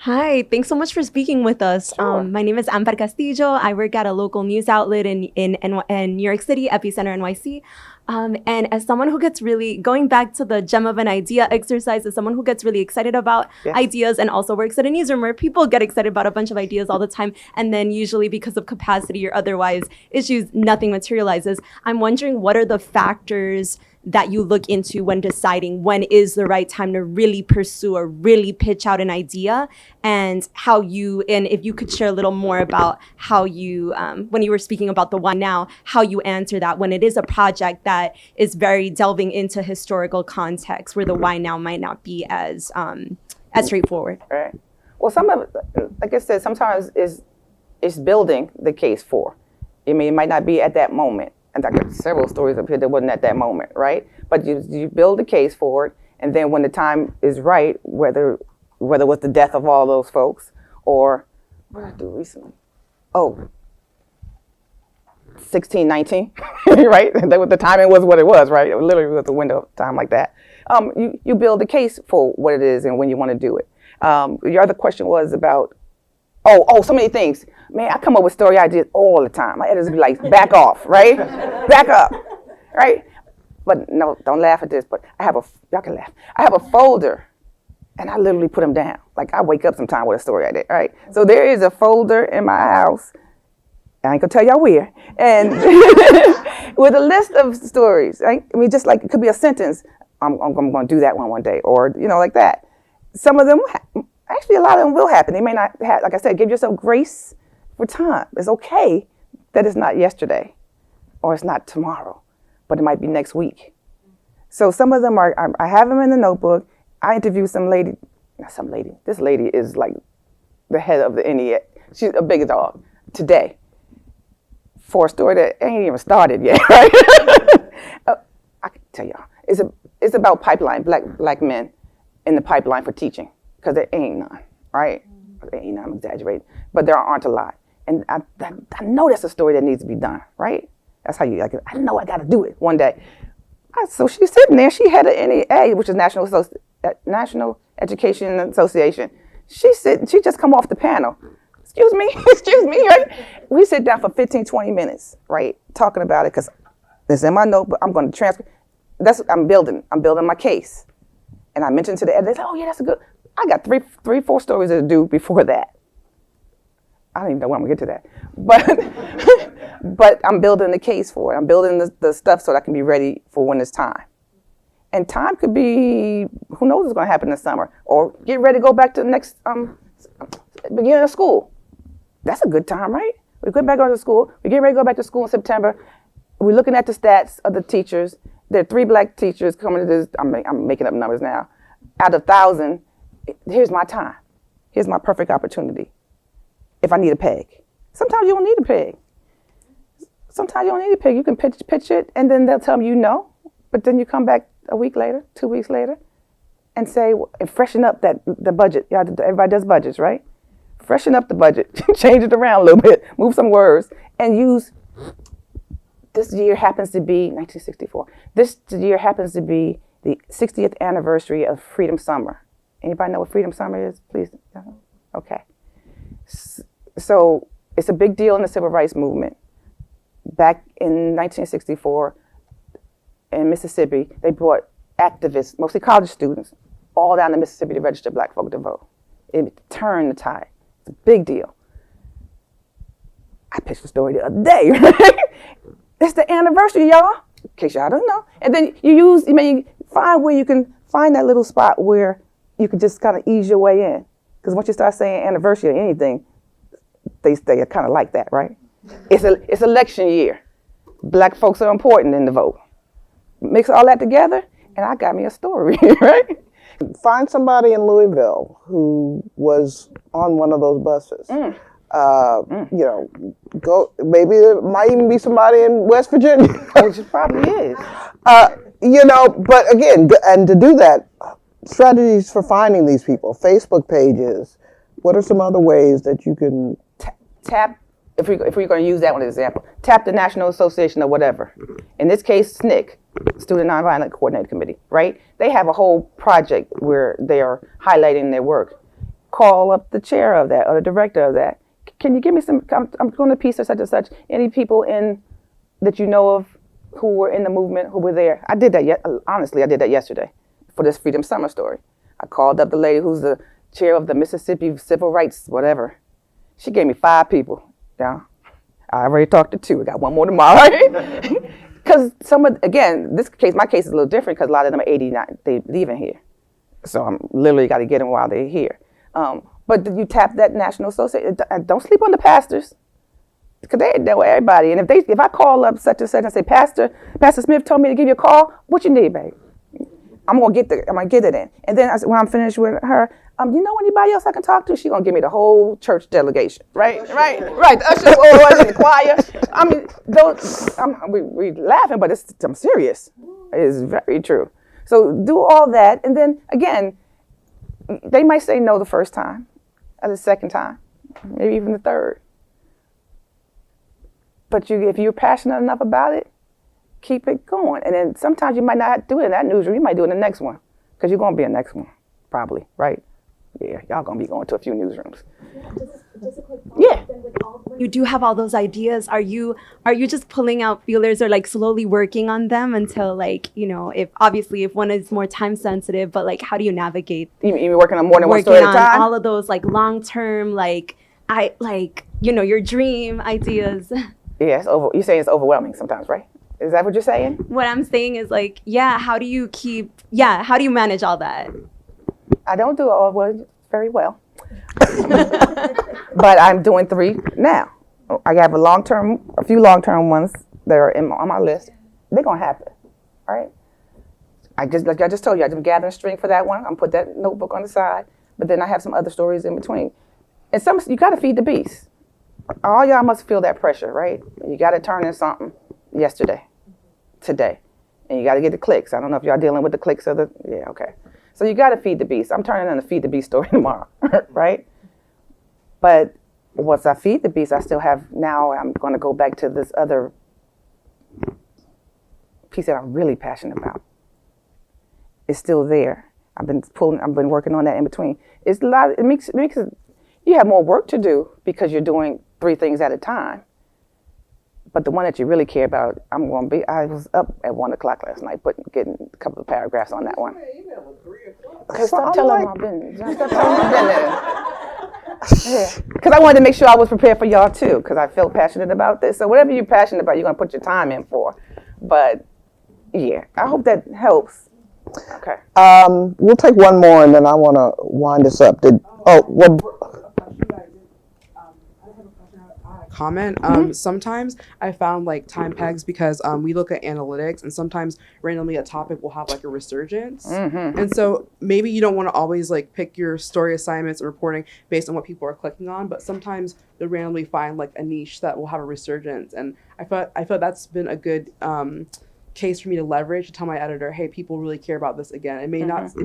Hi, thanks so much for speaking with us. Sure. My name is Ampar Castillo. I work at a local news outlet in New York City, Epicenter NYC. And as someone who gets going back to the gem of an idea exercise, as someone who gets really excited about ideas and also works at a newsroom where people get excited about a bunch of ideas all the time, and then usually because of capacity or otherwise issues, nothing materializes. I'm wondering, what are the factors that you look into when deciding when is the right time to really pursue or really pitch out an idea, and if you could share a little more about how you, when you were speaking about the why now, how you answer that when it is a project that is very delving into historical context where the why now might not be as straightforward. Right. Well, some of it, like I said, sometimes it's building the case for. I mean, it might not be at that moment. And I got several stories up here that wasn't at that moment, right? But you build the case for it, and then when the time is right, whether it was the death of all those folks, or what did I do recently? Oh, 1619, right? The timing was what it was, right? It literally was a window of time like that. You build the case for what it is and when you want to do it. Your other question was about, so many things. Man, I come up with story ideas all the time. My editors be like, back off, right? Back up, right? But no, don't laugh at this, but y'all can laugh. I have a folder, and I literally put them down. Like, I wake up sometime with a story idea, right? So there is a folder in my house, I ain't gonna tell y'all where, and with a list of stories. I mean, just like, it could be a sentence. I'm gonna do that one day, or, like that. Some of them, actually a lot of them will happen. They may not have, like I said, give yourself grace for time. It's okay that it's not yesterday or it's not tomorrow, but it might be next week. So some of them I have them in the notebook. I interviewed this lady is like the head of the NEA. She's a big dog today for a story that ain't even started yet, right? I can tell y'all, it's about pipeline, black men in the pipeline for teaching, because there ain't none, right? There ain't none, I'm exaggerating, but there aren't a lot. And I know that's a story that needs to be done, right? That's how you, I know I got to do it one day. So she's sitting there, she had an NEA, which is National Education Association. She just come off the panel. Excuse me, right? We sit down for 15, 20 minutes, right? Talking about it, because it's in my notebook, I'm going to transfer. I'm building my case. And I mentioned to the editor, oh yeah, that's a good, I got three, 4 stories to do before that. I don't even know when I'm gonna get to that. But I'm building the case for it. I'm building the stuff so that I can be ready for when it's time. And time could be, who knows what's gonna happen this summer, or get ready to go back to the next beginning of school. That's a good time, right? We get back to school. We get ready to go back to school in September. We're looking at the stats of the teachers. There are 3 black teachers coming to this. I'm making up numbers now. Out of 1,000, here's my time. Here's my perfect opportunity. If I need a peg. Sometimes you don't need a peg. Sometimes you don't need a peg. You can pitch it, and then they'll tell you no. But then you come back a week later, 2 weeks later, and say, and freshen up the budget. Everybody does budgets, right? Freshen up the budget. Change it around a little bit. Move some words. And use, this year happens to be 1964. This year happens to be the 60th anniversary of Freedom Summer. Anybody know what Freedom Summer is? Please. Okay. So it's a big deal in the civil rights movement. Back in 1964 in Mississippi, they brought activists, mostly college students, all down to Mississippi to register black folk to vote. It turned the tide. It's a big deal. I pitched the story the other day, right? It's the anniversary, y'all, in case y'all don't know. And then you find where you can find that little spot where you can just kind of ease your way in. Because once you start saying anniversary or anything, they kind of like that, right? It's election year. Black folks are important in the vote. Mix all that together, and I got me a story, right? Find somebody in Louisville who was on one of those buses. Go. Maybe there might even be somebody in West Virginia. Which it probably is. But again, and to do that, strategies for finding these people, Facebook pages. What are some other ways that you can tap? If we're going to use that one as an example, tap the National Association of whatever. In this case, SNCC, Student Nonviolent Coordinating Committee, right? They have a whole project where they are highlighting their work. Call up the chair of that or the director of that. Can you give me some? I'm going to piece of such and such. Any people that you know of who were in the movement who were there? I did that. Honestly, I did that yesterday for this Freedom Summer story. I called up the lady who's the chair of the Mississippi Civil Rights, whatever. She gave me 5 people. Yeah, I already talked to 2. I got 1 more tomorrow. because my case is a little different because a lot of them are 89, they leaving here. So I'm literally got to get them while they're here. But you tap that National Association. Don't sleep on the pastors, because they know everybody. And if I call up such and such and say, Pastor Smith told me to give you a call, what you need, babe? I'm gonna get it in. And then when I'm finished with her, you know anybody else I can talk to? She's gonna give me the whole church delegation, right? The ushers, and the choir. I mean, we laughing, but I'm serious. It's very true. So do all that, and then again, they might say no the first time, or the second time, maybe even the third. But if you're passionate enough about it, keep it going. And then sometimes you might not do it in that newsroom. You might do it in the next one, because you're going to be in the next one, probably, right? Yeah, y'all going to be going to a few newsrooms. Just a quick follow-up. Yeah. Then when you do have all those ideas, are you just pulling out feelers or like slowly working on them until like, if one is more time sensitive, but like how do you navigate? You mean working on more than one story at a time? All of those like long-term, your dream ideas. Yeah, you're saying it's overwhelming sometimes, right? Is that what you're saying? What I'm saying is like, how do you manage all that? I don't do all very well. But I'm doing 3 now. I have a few long-term ones that are on my list. They're going to happen, right? Like I just told you, I'm gathering string for that one. I'm going to put that notebook on the side. But then I have some other stories in between. And you got to feed the beast. All y'all must feel that pressure, right? You got to turn in something today. And you got to get the clicks. I don't know if y'all dealing with the clicks okay. So you got to feed the beast. I'm turning in a feed the beast story tomorrow, right? But once I feed the beast, now I'm going to go back to this other piece that I'm really passionate about. It's still there. I've been working on that in between. It's a lot. It makes it, you have more work to do because you're doing 3 things at a time. But the one that you really care about, I was up at 1 o'clock last night, getting a couple of paragraphs on that one. Stop telling them I've been there. Because I wanted to make sure I was prepared for y'all too, because I felt passionate about this. So whatever you're passionate about, you're going to put your time in for. But yeah, I hope that helps. Okay. We'll take one more, and then I want to wind this up. Comment. Sometimes I found like time pegs because we look at analytics, and sometimes randomly a topic will have like a resurgence. And so maybe you don't want to always like pick your story assignments or reporting based on what people are clicking on, but sometimes you'll randomly find like a niche that will have a resurgence. And I thought that's been a good case for me to leverage to tell my editor, hey, people really care about this again. It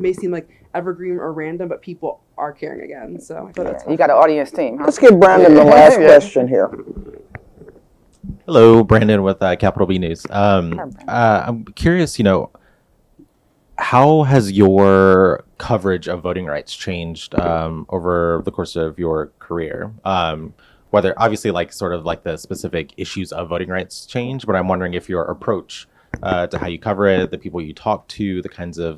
may seem like evergreen or random, but people are caring again. So I thought that's you got an audience team. Huh? Let's give Brandon the last question here. Hello, Brandon with Capital B News. I'm curious, how has your coverage of voting rights changed over the course of your career? Whether obviously sort of the specific issues of voting rights change, but I'm wondering if your approach to how you cover it, the people you talk to, the kinds of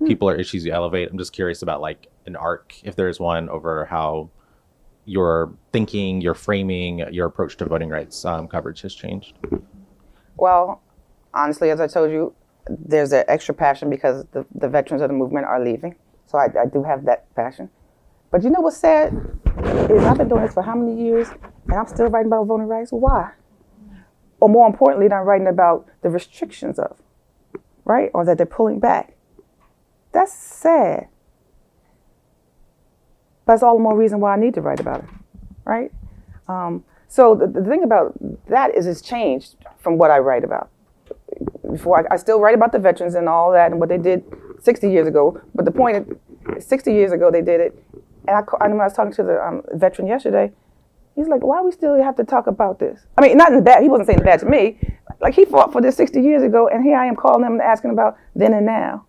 people or issues you elevate. I'm just curious about an arc, if there's one, over how your thinking, your framing, your approach to voting rights coverage has changed. Well, honestly, as I told you, there's an extra passion because the veterans of the movement are leaving. So I do have that passion. But you know what's sad is I've been doing this for how many years, and I'm still writing about voting rights? Why? Or more importantly, I'm writing about the restrictions of, right? Or that they're pulling back. That's sad. But that's all the more reason why I need to write about it, right? So the thing about that is it's changed from what I write about. Before, I still write about the veterans and all that and what they did 60 years ago. But the point is, 60 years ago they did it. And when I was talking to the veteran yesterday, he's like, why do we still have to talk about this? I mean, not in bad, he wasn't saying bad to me. Like, he fought for this 60 years ago, and here I am calling him and asking about then and now.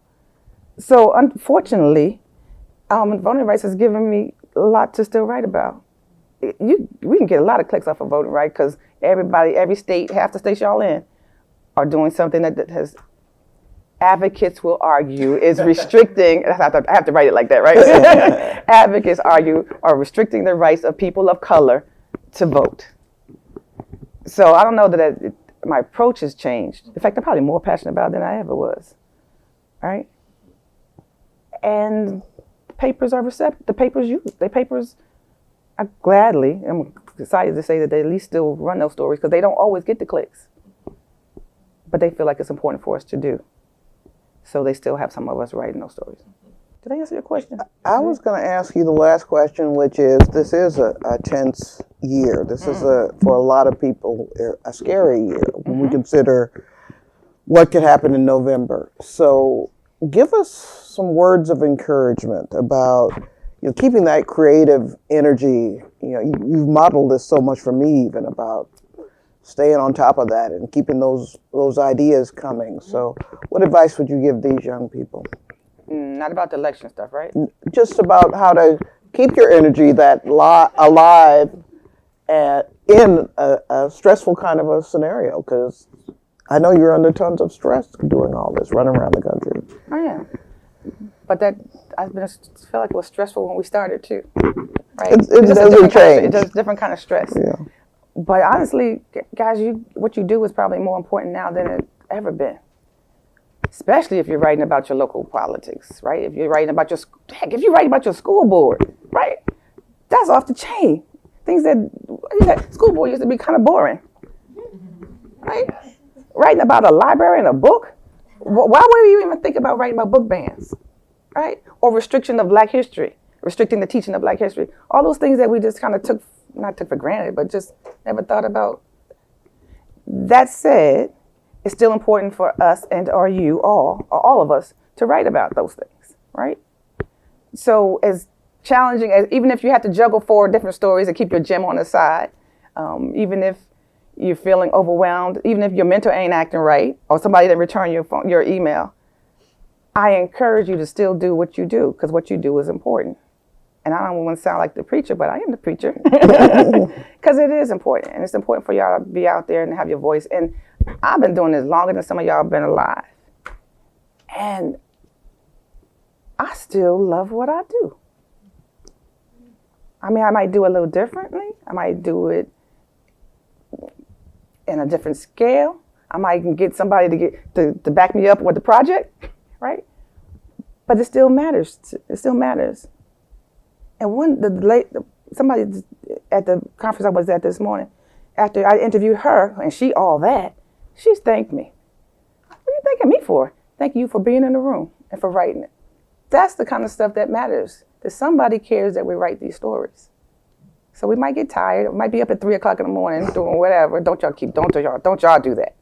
So, unfortunately, voting rights has given me a lot to still write about. We can get a lot of clicks off of voting rights because every state, half the states y'all in, are doing something that has, advocates will argue, is restricting, I have to write it like that, right? Advocates are restricting the rights of people of color to vote. So I don't know that my approach has changed. In fact, I'm probably more passionate about it than I ever was, right? And papers are receptive. The papers I gladly am excited to say that they at least still run those stories because they don't always get the clicks. But they feel like it's important for us to do. So they still have some of us writing those stories. Did I answer your question? I was going to ask you the last question, which is, this is a tense year. This is, for a lot of people, a scary year when we consider what could happen in November. So give us some words of encouragement about keeping that creative energy. You've modeled this so much for me, even about staying on top of that and keeping those ideas coming. So what advice would you give these young people? Not about the election stuff, right? Just about how to keep your energy alive in a stressful kind of a scenario, because I know you're under tons of stress doing all this, running around the country. I am. But I feel like it was stressful when we started too. Right? It doesn't change. It's a different kind of stress. Yeah. But honestly, guys, what you do is probably more important now than it's ever been. Especially if you're writing about your local politics, right? If you're writing about if you're writing about your school board, right? That's off the chain. Things that school board used to be kind of boring, right? Writing about a library and a book. Why would you even think about writing about book bans, right? Or restriction of Black history, restricting the teaching of Black history. All those things that we just kind of not took for granted, but just never thought about. That said, it's still important for us or you all, or all of us, to write about those things, right? So as challenging as, even if you have to juggle 4 different stories and keep your gem on the side, even if you're feeling overwhelmed, even if your mentor ain't acting right, or somebody didn't return your email, I encourage you to still do what you do, because what you do is important. And I don't want to sound like the preacher, but I am the preacher, because it is important. And it's important for y'all to be out there and have your voice. And I've been doing this longer than some of y'all have been alive. And I still love what I do. I mean, I might do it a little differently. I might do it in a different scale. I might get somebody to back me up with the project, right? But it still matters. It still matters. And somebody at the conference I was at this morning, after I interviewed her, and she thanked me. What are you thanking me for? Thank you for being in the room and for writing it. That's the kind of stuff that matters, that somebody cares that we write these stories. So we might get tired. We might be up at 3 o'clock in the morning doing whatever. Don't y'all do that,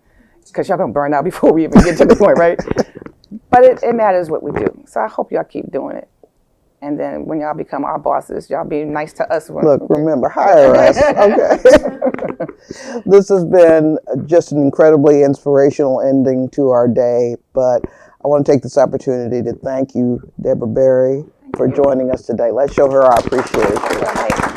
because y'all gonna burn out before we even get to the point, right? But it matters what we do. So I hope y'all keep doing it. And then when y'all become our bosses, y'all be nice to us. Look, remember, hire us, okay? This has been just an incredibly inspirational ending to our day, but I want to take this opportunity to thank you, Deborah Berry, for joining us today. Let's show her our appreciation.